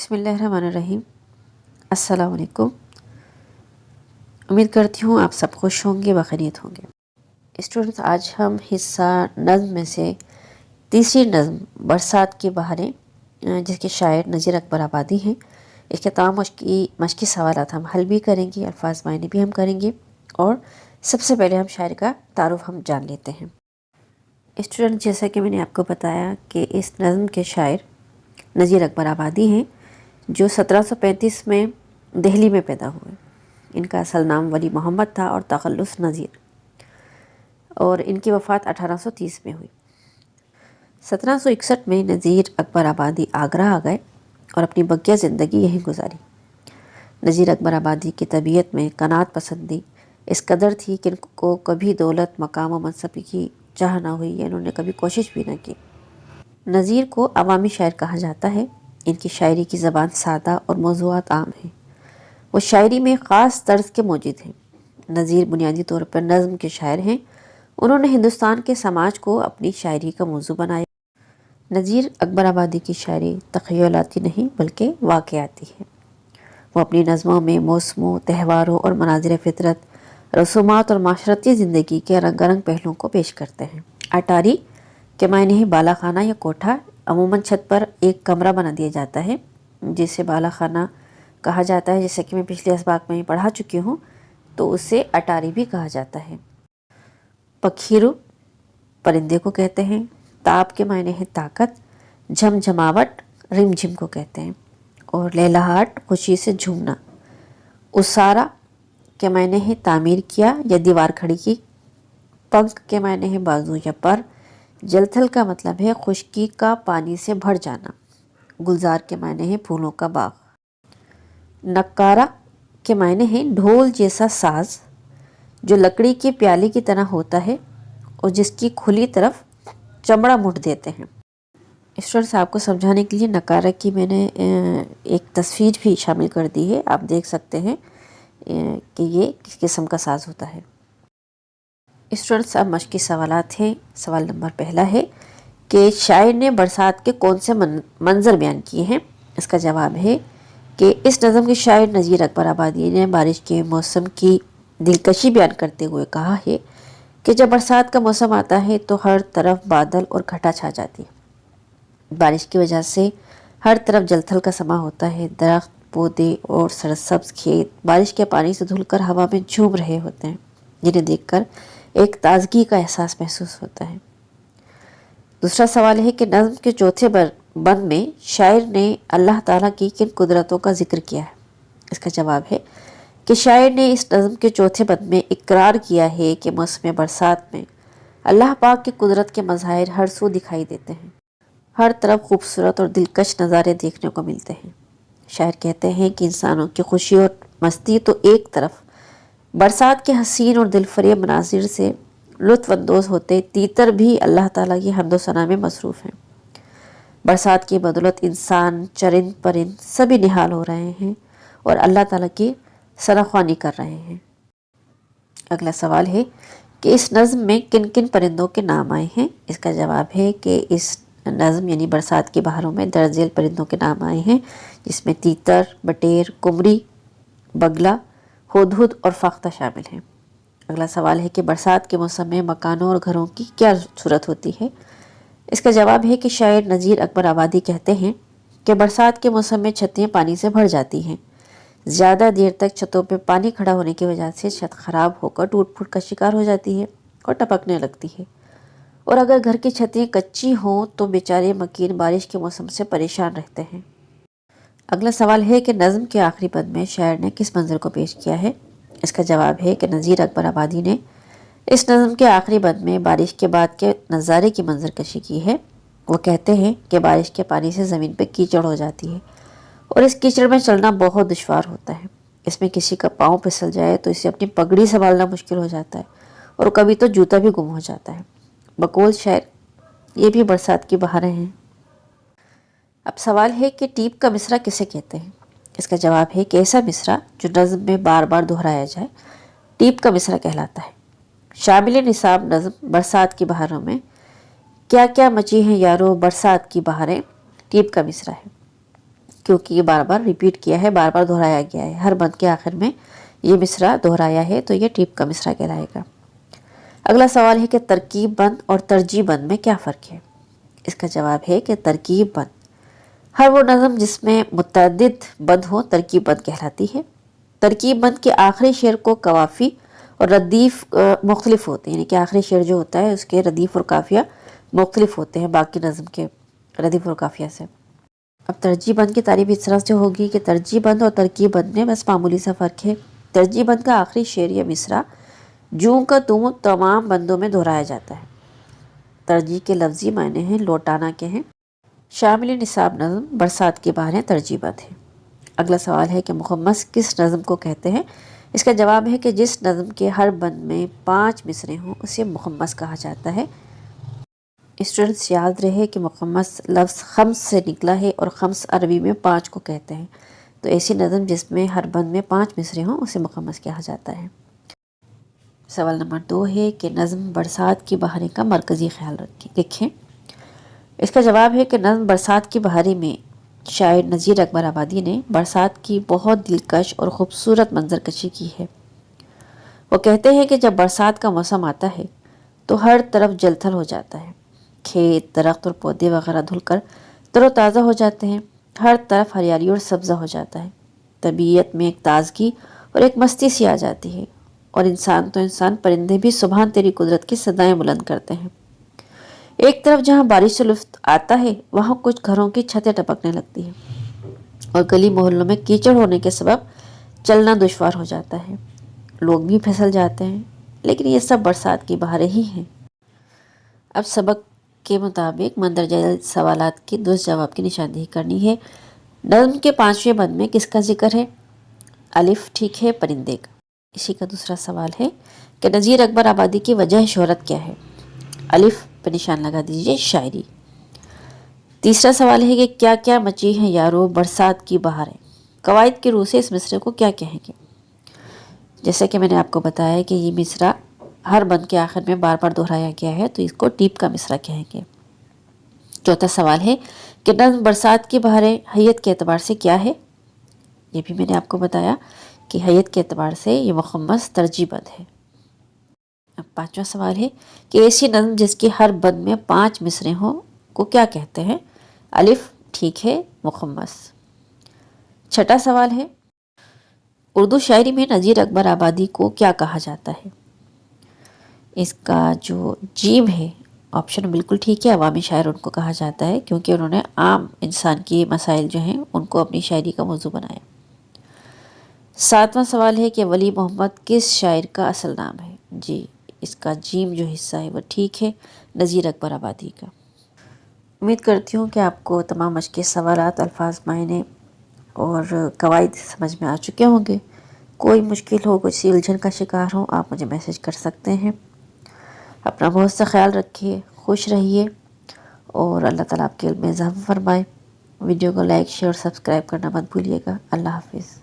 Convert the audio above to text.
بسم اللہ الرحمن الرحیم۔ السلام علیکم۔ امید کرتی ہوں آپ سب خوش ہوں گے، بخیریت ہوں گے۔ اسٹوڈنٹس، آج ہم حصہ نظم میں سے تیسری نظم برسات کی بہاریں، جس کے شاعر نذیر اکبر آبادی ہیں، اس کے تمام مشقی سوالات ہم حل بھی کریں گے، الفاظ معنی بھی ہم کریں گے، اور سب سے پہلے ہم شاعر کا تعارف ہم جان لیتے ہیں۔ اسٹوڈنٹ، جیسا کہ میں نے آپ کو بتایا کہ اس نظم کے شاعر نذیر اکبر آبادی ہیں، جو 1735 میں دہلی میں پیدا ہوئے۔ ان کا اصل نام ولی محمد تھا اور تخلص نذیر، اور ان کی وفات 1830 میں ہوئی۔ 1761 میں نذیر اکبر آبادی آگرہ آ گئے اور اپنی بقیہ زندگی یہیں گزاری۔ نذیر اکبر آبادی کی طبیعت میں قناعت پسندی اس قدر تھی کہ ان کو کبھی دولت، مقام و منصب کی چاہ نہ ہوئی، یا انہوں نے کبھی کوشش بھی نہ کی۔ نذیر کو عوامی شاعر کہا جاتا ہے۔ ان کی شاعری کی زبان سادہ اور موضوعات عام ہیں۔ وہ شاعری میں خاص طرز کے موجود ہیں۔ نذیر بنیادی طور پر نظم کے شاعر ہیں۔ انہوں نے ہندوستان کے سماج کو اپنی شاعری کا موضوع بنایا۔ نذیر اکبر آبادی کی شاعری تخیلاتی نہیں بلکہ واقعاتی ہے۔ وہ اپنی نظموں میں موسموں، تہواروں اور مناظر فطرت، رسومات اور معاشرتی زندگی کے رنگ رنگ پہلوؤں کو پیش کرتے ہیں۔ اٹاری کے معنی ہے بالا خانہ یا کوٹھا۔ عموماً چھت پر ایک کمرہ بنا دیا جاتا ہے جسے بالا خانہ کہا جاتا ہے، جیسے کہ میں پچھلے اسباق میں پڑھا چکی ہوں، تو اسے اٹاری بھی کہا جاتا ہے۔ پکھیرو پرندے کو کہتے ہیں۔ تاپ کے معنی ہے طاقت۔ جھم جھماوٹ رم جھم کو کہتے ہیں، اور لہلہاٹ خوشی سے جھومنا۔ اسارا کے معنی ہے تعمیر کیا یا دیوار کھڑی کی۔ پنکھ کے معنی ہے بازو یا پر۔ جل تھل کا مطلب ہے خشکی کا پانی سے بھر جانا۔ گلزار کے معنی ہے پھولوں کا باغ۔ نکارہ کے معنی ہے ڈھول جیسا ساز جو لکڑی کے پیالے کی طرح ہوتا ہے اور جس کی کھلی طرف چمڑا مٹ دیتے ہیں۔ اسٹوڈنٹس، آپ کو سمجھانے کے لیے نکارہ کی میں نے ایک تصویر بھی شامل کر دی ہے، آپ دیکھ سکتے ہیں کہ یہ کس قسم کا ساز ہوتا ہے۔ اسٹوڈنٹس، اب مشقی سوالات ہیں۔ سوال نمبر پہلا ہے کہ شاعر نے برسات کے کون سے منظر بیان کیے ہیں؟ اس کا جواب ہے کہ اس نظم کے شاعر نذیر اکبر آبادی نے بارش کے موسم کی دلکشی بیان کرتے ہوئے کہا ہے کہ جب برسات کا موسم آتا ہے تو ہر طرف بادل اور گھٹا چھا جاتی ہے۔ بارش کی وجہ سے ہر طرف جل تھل کا سما ہوتا ہے۔ درخت، پودے اور سرسبز کھیت بارش کے پانی سے دھل کر ہوا میں جھوم رہے ہوتے ہیں، جنہیں دیکھ کر ایک تازگی کا احساس محسوس ہوتا ہے۔ دوسرا سوال ہے کہ نظم کے چوتھے بند میں شاعر نے اللہ تعالیٰ کی کن قدرتوں کا ذکر کیا ہے؟ اس کا جواب ہے کہ شاعر نے اس نظم کے چوتھے بند میں اقرار کیا ہے کہ موسم برسات میں اللہ پاک کی قدرت کے مظاہر ہر سو دکھائی دیتے ہیں۔ ہر طرف خوبصورت اور دلکش نظارے دیکھنے کو ملتے ہیں۔ شاعر کہتے ہیں کہ انسانوں کی خوشی اور مستی تو ایک طرف، برسات کے حسین اور دل فریب مناظر سے لطف اندوز ہوتے تیتر بھی اللہ تعالیٰ کی حمد و ثنا میں مصروف ہیں۔ برسات کی بدولت انسان، چرند پرند سبھی نہال ہو رہے ہیں اور اللہ تعالیٰ کی ثنا خوانی کر رہے ہیں۔ اگلا سوال ہے کہ اس نظم میں کن کن پرندوں کے نام آئے ہیں؟ اس کا جواب ہے کہ اس نظم یعنی برسات کی بہاروں میں درج ذیل پرندوں کے نام آئے ہیں، جس میں تیتر، بٹیر، قمری، بگلا، ہدہد اور فاختہ شامل ہیں۔ اگلا سوال ہے کہ برسات کے موسم میں مکانوں اور گھروں کی کیا صورت ہوتی ہے؟ اس کا جواب ہے کہ شاعر نذیر اکبر آبادی کہتے ہیں کہ برسات کے موسم میں چھتیں پانی سے بھر جاتی ہیں۔ زیادہ دیر تک چھتوں پہ پانی کھڑا ہونے کی وجہ سے چھت خراب ہو کر ٹوٹ پھوٹ کا شکار ہو جاتی ہے اور ٹپکنے لگتی ہے، اور اگر گھر کی چھتیں کچی ہوں تو بیچارے مکین بارش کے موسم سے پریشان رہتے ہیں۔ اگلا سوال ہے کہ نظم کے آخری بند میں شاعر نے کس منظر کو پیش کیا ہے؟ اس کا جواب ہے کہ نذیر اکبر آبادی نے اس نظم کے آخری بند میں بارش کے بعد کے نظارے کی منظر کشی کی ہے۔ وہ کہتے ہیں کہ بارش کے پانی سے زمین پہ کیچڑ ہو جاتی ہے اور اس کیچڑ میں چلنا بہت دشوار ہوتا ہے۔ اس میں کسی کا پاؤں پھسل جائے تو اسے اپنی پگڑی سنبھالنا مشکل ہو جاتا ہے، اور کبھی تو جوتا بھی گم ہو جاتا ہے۔ بقول شاعر یہ بھی برسات کی بہاریں ہیں۔ اب سوال ہے کہ ٹیپ کا مصرع کسے کہتے ہیں؟ اس کا جواب ہے کہ ایسا مصرع جو نظم میں بار بار دہرایا جائے ٹیپ کا مصرع کہلاتا ہے۔ شامل نصاب نظم برسات کی بہاروں میں کیا کیا مچی ہیں یارو برسات کی بہاریں ٹیپ کا مصرع ہے۔ کیونکہ یہ بار بار ریپیٹ کیا ہے، بار بار دہرایا گیا ہے، ہر بند کے آخر میں یہ مصرع دہرایا ہے، تو یہ ٹیپ کا مصرع کہلائے گا۔ اگلا سوال ہے کہ ترکیب بند اور ترجیح بند میں کیا فرق ہے؟ اس کا جواب ہے کہ ترکیب بند ہر وہ نظم جس میں متعدد بند ہو ترکیب بند کہلاتی ہے۔ ترکیب بند کے آخری شعر کو قوافی اور ردیف مختلف ہوتے ہیں، یعنی کہ آخری شعر جو ہوتا ہے اس کے ردیف اور قافیہ مختلف ہوتے ہیں باقی نظم کے ردیف اور قافیہ سے۔ اب ترجیح بند کی تعریف اس طرح سے ہوگی کہ ترجیح بند اور ترکیب بند میں بس معمولی سا فرق ہے۔ ترجیح بند کا آخری شعر یا مصرع جوں کا توں تمام بندوں میں دہرایا جاتا ہے۔ ترجیح کے لفظی معنی ہیں لوٹانا کے ہیں۔ شامل نصاب نظم برسات کی بہاریں ترجیح بند ہے۔ اگلا سوال ہے کہ مخمس کس نظم کو کہتے ہیں؟ اس کا جواب ہے کہ جس نظم کے ہر بند میں 5 مصرے ہوں اسے مخمس کہا جاتا ہے۔ اسٹوڈنٹس یاد رہے کہ مخمس لفظ خمس سے نکلا ہے اور خمس عربی میں 5 کو کہتے ہیں، تو ایسی نظم جس میں ہر بند میں 5 مصرے ہوں اسے مخمس کہا جاتا ہے۔ سوال نمبر 2 ہے کہ نظم برسات کی بہاریں کا مرکزی خیال لکھیں۔ اس کا جواب ہے کہ نظم برسات کی بہاریں میں شاعر نذیر اکبر آبادی نے برسات کی بہت دلکش اور خوبصورت منظر کشی کی ہے۔ وہ کہتے ہیں کہ جب برسات کا موسم آتا ہے تو ہر طرف جل تھل ہو جاتا ہے، کھیت، درخت اور پودے وغیرہ دھل کر تر و تازہ ہو جاتے ہیں، ہر طرف ہریالی اور سبزہ ہو جاتا ہے، طبیعت میں ایک تازگی اور ایک مستی سی آ جاتی ہے، اور انسان تو انسان پرندے بھی سبحان تیری قدرت کی صدائیں بلند کرتے ہیں۔ ایک طرف جہاں بارش سے لطف آتا ہے وہاں کچھ گھروں کی چھتیں ٹپکنے لگتی ہیں اور گلی محلوں میں کیچڑ ہونے کے سبب چلنا دشوار ہو جاتا ہے، لوگ بھی پھسل جاتے ہیں، لیکن یہ سب برسات کی بہاریں ہی ہیں۔ اب سبق کے مطابق مندرجہ سوالات کے درست جواب کی نشاندہی کرنی ہے۔ نظم کے 5ویں بند میں کس کا ذکر ہے؟ الف ٹھیک ہے، پرندے کا۔ اسی کا دوسرا سوال ہے کہ نذیر اکبر آبادی کی وجہ شہرت کیا ہے؟ الف پہ نشان لگا دیجئے، شاعری۔ تیسرا سوال ہے کہ کیا کیا مچی ہیں یارو برسات کی بہاریں، قواعد کے روح سے اس مصرے کو کیا کہیں گے؟ جیسا کہ میں نے آپ کو بتایا کہ یہ مصرع ہر بند کے آخر میں بار بار دہرایا گیا ہے، تو اس کو ٹیپ کا مصرع کہیں گے۔ چوتھا سوال ہے کہ نظم برسات کی بہاریں حیت کے اعتبار سے کیا ہے؟ یہ بھی میں نے آپ کو بتایا کہ حیت کے اعتبار سے یہ مخمس ترجیح بند ہے۔ اب 5واں سوال ہے کہ ایسی نظم جس کے ہر بند میں 5 مصرے ہوں کو کیا کہتے ہیں؟ الف ٹھیک ہے، مخمس۔ چھٹا سوال ہے اردو شاعری میں نذیر اکبر آبادی کو کیا کہا جاتا ہے؟ اس کا جو جیم ہے آپشن بالکل ٹھیک ہے، عوامی شاعر ان کو کہا جاتا ہے کیونکہ انہوں نے عام انسان کی مسائل جو ہیں ان کو اپنی شاعری کا موضوع بنایا۔ 7واں سوال ہے کہ ولی محمد کس شاعر کا اصل نام ہے؟ جی اس کا جیم جو حصہ ہے وہ ٹھیک ہے، نذیر اکبر آبادی کا۔ امید کرتی ہوں کہ آپ کو تمام مشقی سوالات، الفاظ، معنی اور قواعد سمجھ میں آ چکے ہوں گے۔ کوئی مشکل ہو، کوئی الجھن کا شکار ہو، آپ مجھے میسج کر سکتے ہیں۔ اپنا بہت سا خیال رکھیے، خوش رہیے اور اللہ تعالیٰ آپ کے علم میں اضافہ فرمائے۔ ویڈیو کو لائک، شیئر اور سبسکرائب کرنا مت بھولیے گا۔ اللہ حافظ۔